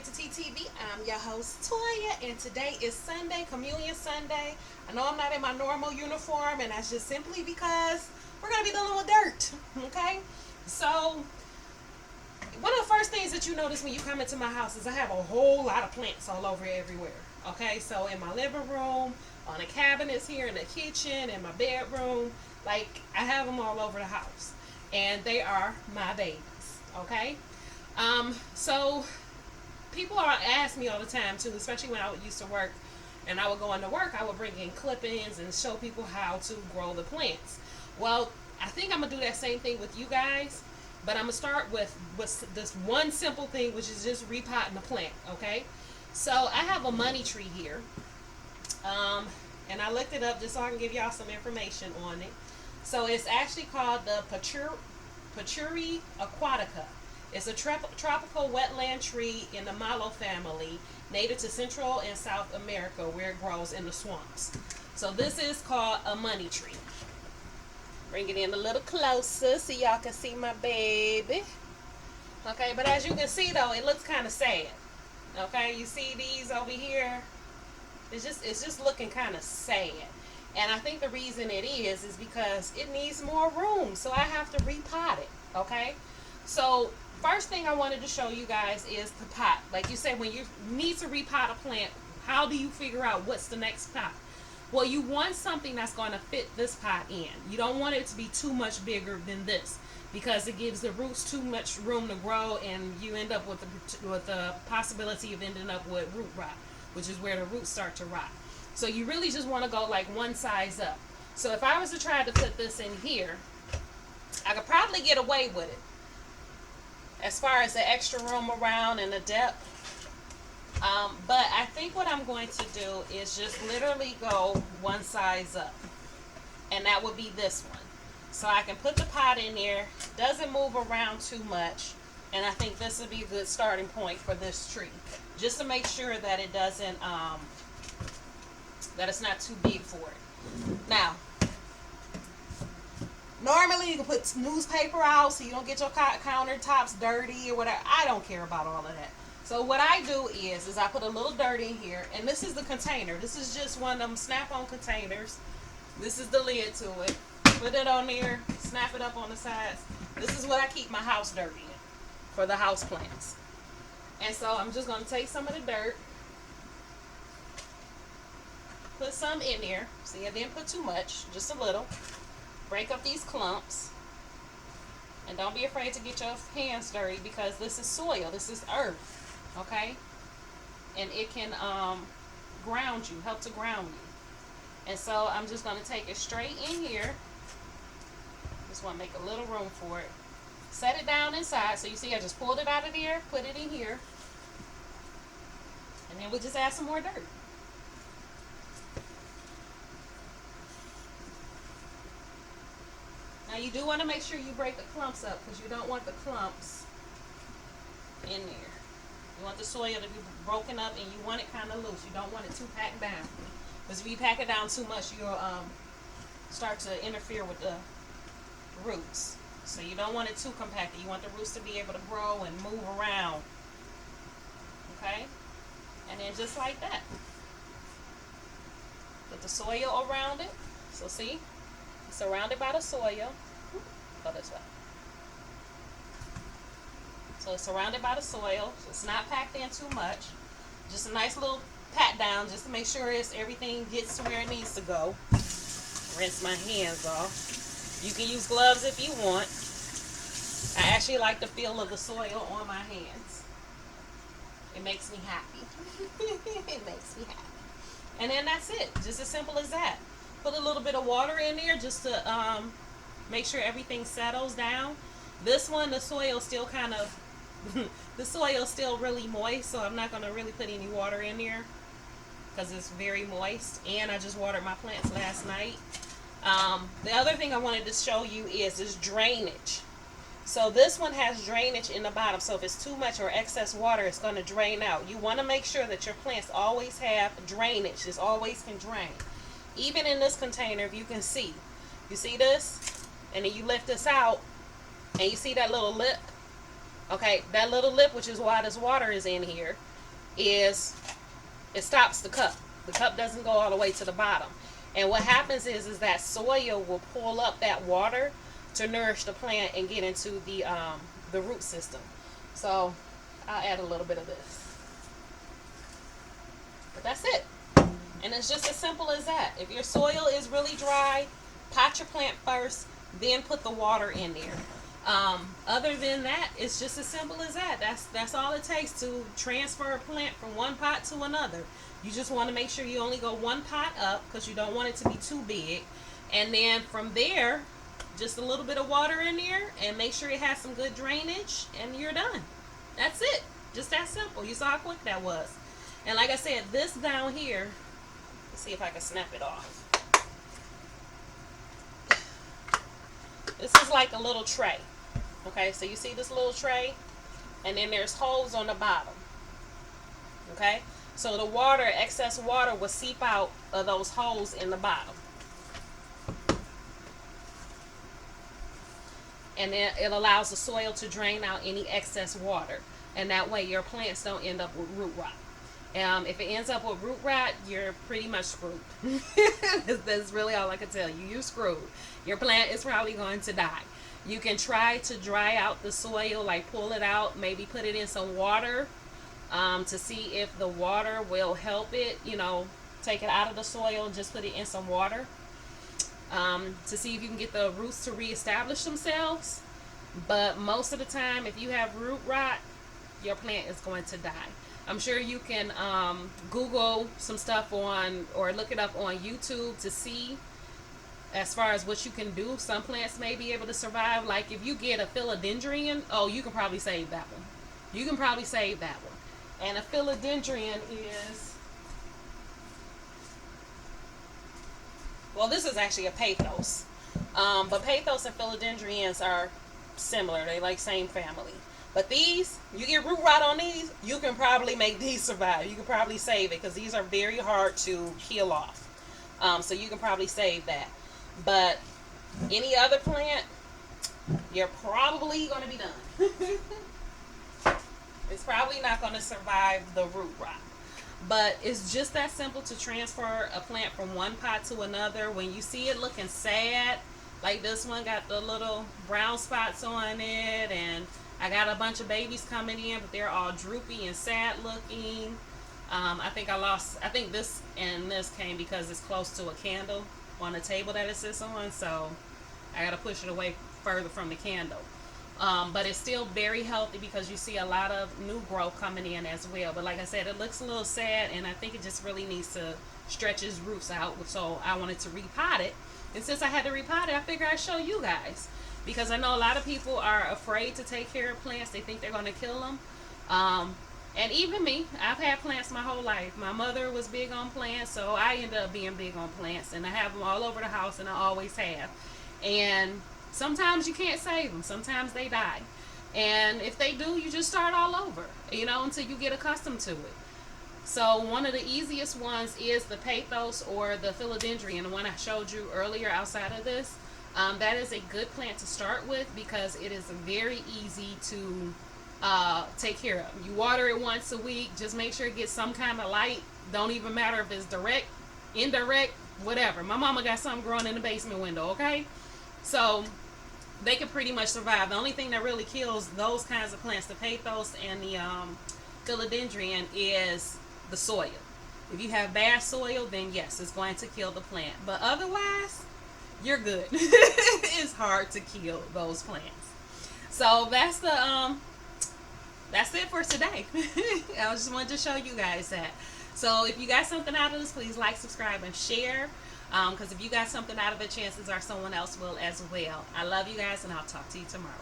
Identity TV. I'm your host Toya, and today is Sunday, Communion Sunday. I know I'm not in my normal uniform, and that's just simply because we're gonna be dealing with dirt. Okay, so one of the first things that you notice when you come into my house is I have a whole lot of plants all over everywhere. Okay, so in my living room, on the cabinets here, in the kitchen, in my bedroom, like I have them all over the house, and they are my babies. Okay, so people are ask me all the time too, especially when I used to work and I would go into work, I would bring in clippings and show people how to grow the plants. Well, I think I'm gonna do that same thing with you guys, but I'm gonna start with this one simple thing, which is just repotting the plant. Okay, so I have a money tree here, and I looked it up just so I can give y'all some information on it. So it's actually called the Patchouli aquatica. It's a tropical wetland tree in the mallow family, native to Central and South America, where it grows in the swamps. So this is called a money tree. Bring it in a little closer so y'all can see my baby. Okay, but as you can see though, it looks kind of sad. Okay, you see these over here? It's just looking kind of sad. And I think the reason it is because it needs more room, so I have to repot it. Okay, so first thing I wanted to show you guys is the pot. Like you said, when you need to repot a plant, how do you figure out what's the next pot? Well, you want something that's going to fit this pot in. You don't want it to be too much bigger than this, because it gives the roots too much room to grow, and you end up with the possibility of ending up with root rot, which is where the roots start to rot. So you really just want to go like one size up. So if I was to try to put this in here, I could probably get away with it as far as the extra room around and the depth. But I think what I'm going to do is just literally go one size up, and that would be this one. So I can put the pot in there, doesn't move around too much, and I think this would be a good starting point for this tree, just to make sure that it doesn't, that it's not too big for it. Now, normally you can put newspaper out so you don't get your countertops dirty or whatever. I don't care about all of that. So what I do is I put a little dirt in here, and this is the container. This is just one of them snap-on containers. This is the lid to it. Put it on there, snap it up on the sides. This is what I keep my house dirt in for the house plants. And so I'm just going to take some of the dirt, put some in there. See, I didn't put too much, just a little. Break up these clumps. And don't be afraid to get your hands dirty, because this is soil, this is earth. Okay, and it can ground you, help to ground you. And so I'm just going to take it straight in here. Just want to make a little room for it. Set it down inside. So you see I just pulled it out of there, put it in here, and then we'll just add some more dirt. Now you do want to make sure you break the clumps up, because you don't want the clumps in there. You want the soil to be broken up, and you want it kind of loose. You don't want it too packed down, because if you pack it down too much, you'll start to interfere with the roots. So you don't want it too compacted. You want the roots to be able to grow and move around. Okay? And then just like that, put the soil around it. So see, it's surrounded by the soil. Go this way. So it's surrounded by the soil. So it's not packed in too much. Just a nice little pat down, just to make sure everything gets to where it needs to go. Rinse my hands off. You can use gloves if you want. I actually like the feel of the soil on my hands. It makes me happy. It makes me happy. And then that's it. Just as simple as that. Put a little bit of water in there just to make sure everything settles down. This one, the soil still kind of the soil is still really moist, so I'm not going to really put any water in there because it's very moist. And I just watered my plants last night. The other thing I wanted to show you is this drainage. So this one has drainage in the bottom, so if it's too much or excess water, it's going to drain out. You want to make sure that your plants always have drainage. This always can drain. Even in this container, if you can see. You see this? And then you lift this out, and you see that little lip? Okay, that little lip, which is why this water is in here, is it stops the cup. The cup doesn't go all the way to the bottom. And what happens is that soil will pull up that water to nourish the plant and get into the root system. So I'll add a little bit of this. But that's it. And it's just as simple as that. If your soil is really dry, pot your plant first, then put the water in there. Other than that, it's just as simple as that. That's all it takes to transfer a plant from one pot to another. You just want to make sure you only go one pot up because you don't want it to be too big. And then from there, just a little bit of water in there and make sure it has some good drainage and you're done. That's it. Just that simple. You saw how quick that was. And like I said, this down here, let's see if I can snap it off. This is like a little tray. Okay, so you see this little tray? And then there's holes on the bottom. Okay? So the water, excess water, will seep out of those holes in the bottom. And then it allows the soil to drain out any excess water. And that way your plants don't end up with root rot. If it ends up with root rot, you're pretty much screwed. That's really all I can tell you. You're screwed. Your plant is probably going to die. You can try to dry out the soil, like pull it out, maybe put it in some water to see if the water will help it, take it out of the soil and just put it in some water to see if you can get the roots to reestablish themselves. But most of the time, if you have root rot, your plant is going to die. I'm sure you can Google some stuff or look it up on YouTube to see as far as what you can do. Some plants may be able to survive. Like if you get a philodendron, you can probably save that one. You can probably save that one. And a philodendron is, well, this is actually a pathos. But pathos and philodendrons are similar. They like same family. But these, you get root rot on these, you can probably make these survive. You can probably save it because these are very hard to peel off. So you can probably save that. But any other plant, you're probably going to be done. It's probably not going to survive the root rot. But it's just that simple to transfer a plant from one pot to another. When you see it looking sad, like this one got the little brown spots on it, and I got a bunch of babies coming in, but they're all droopy and sad looking. I think this and this came because it's close to a candle on the table that it sits on, so I got to push it away further from the candle. But it's still very healthy because you see a lot of new growth coming in as well. But like I said, it looks a little sad, and I think it just really needs to stretch its roots out. So I wanted to repot it. And since I had to repot it, I figured I'd show you guys. Because I know a lot of people are afraid to take care of plants. They think they're going to kill them. And even me, I've had plants my whole life. My mother was big on plants, so I ended up being big on plants. And I have them all over the house, and I always have. And sometimes you can't save them. Sometimes they die. And if they do, you just start all over, until you get accustomed to it. So one of the easiest ones is the pathos or the philodendron, the one I showed you earlier outside of this. That is a good plant to start with because it is very easy to take care of. You water it once a week. Just make sure it gets some kind of light. Don't even matter if it's direct, indirect, whatever. My mama got something growing in the basement window, okay? So they can pretty much survive. The only thing that really kills those kinds of plants, the pathos and the philodendron, is the soil. If you have bad soil, then yes, it's going to kill the plant. But otherwise, you're good. It's hard to kill those plants. So that's it for today. I just wanted to show you guys that. So if you got something out of this, please like, subscribe, and share. Because if you got something out of it, chances are someone else will as well. I love you guys, and I'll talk to you tomorrow.